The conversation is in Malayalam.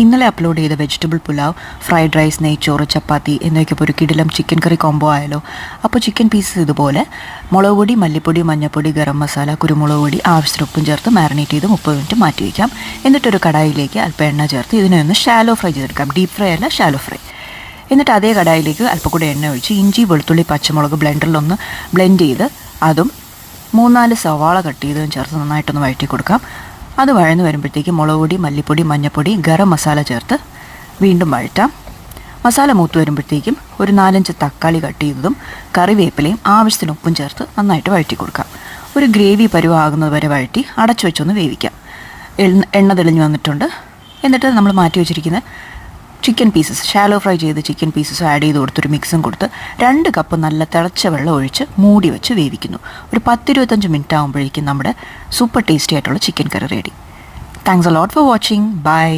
ഇന്നലെ അപ്ലോഡ് ചെയ്ത വെജിറ്റബിൾ പുലാവ്, ഫ്രൈഡ് റൈസ്, നെയ്ച്ചോറ്, ചപ്പാത്തി എന്നിവയ്ക്ക് ഒരു കിടിലം ചിക്കൻ കറി കോംബോ ആയാലോ. അപ്പോൾ ചിക്കൻ പീസസ് ഇതുപോലെ മുളക് പൊടി, മല്ലിപ്പൊടി, മഞ്ഞൾപ്പൊടി, ഗരം മസാല, കുരുമുളക് പൊടി, ആവശ്യത്തിന് ഉപ്പും ചേർത്ത് മാരിനേറ്റ് ചെയ്ത് 30 മിനിറ്റ് മാറ്റി വയ്ക്കാം. എന്നിട്ടൊരു കടായിലേക്ക് അല്പം എണ്ണ ചേർത്ത് ഇതിനെ ഒന്ന് ഷാലോ ഫ്രൈ ചെയ്തെടുക്കാം. ഡീപ്പ് ഫ്രൈ അല്ല, ഷാലോ ഫ്രൈ. എന്നിട്ട് അതേ കടായിലേക്ക് അല്പം കൂടി എണ്ണ ഒഴിച്ച് ഇഞ്ചി, വെളുത്തുള്ളി, പച്ചമുളക് ബ്ലെൻഡറിലൊന്ന് ബ്ലെൻഡ് ചെയ്ത് അതും 3-4 സവാള കട്ട് ചെയ്തതും ചേർത്ത് നന്നായിട്ടൊന്ന് വഴറ്റി കൊടുക്കാം. അത് വഴന്ന് വരുമ്പോഴത്തേക്ക് മുളക് പൊടി, മല്ലിപ്പൊടി, മഞ്ഞൾപ്പൊടി, ഗരം മസാല ചേർത്ത് വീണ്ടും വഴറ്റാം. മസാല മൂത്ത് വരുമ്പോഴത്തേക്കും ഒരു 4-5 തക്കാളി കട്ട് ചെയ്തതും കറിവേപ്പിലയും ആവശ്യത്തിന് ഉപ്പും ചേർത്ത് നന്നായിട്ട് വഴറ്റി കൊടുക്കാം. ഒരു ഗ്രേവി പരുവാകുന്നത് വരെ വഴറ്റി അടച്ചു വെച്ചൊന്ന് വേവിക്കാം. എണ്ണ തെളിഞ്ഞ് വന്നിട്ടുണ്ട്. എന്നിട്ട് നമ്മൾ മാറ്റി വെച്ചിരിക്കുന്ന ചിക്കൻ പീസസ്, ഷാലോ ഫ്രൈ ചെയ്ത് ചിക്കൻ പീസസ് ആഡ് ചെയ്ത് കൊടുത്തൊരു മിക്സും കൊടുത്ത് 2 കപ്പ് നല്ല തിളച്ച വെള്ളം ഒഴിച്ച് മൂടി വെച്ച് വേവിക്കുന്നു. ഒരു 10-25 മിനിറ്റ് ആകുമ്പോഴേക്കും നമ്മുടെ സൂപ്പർ ടേസ്റ്റി ആയിട്ടുള്ള chicken curry ready. Thanks a lot for watching. By.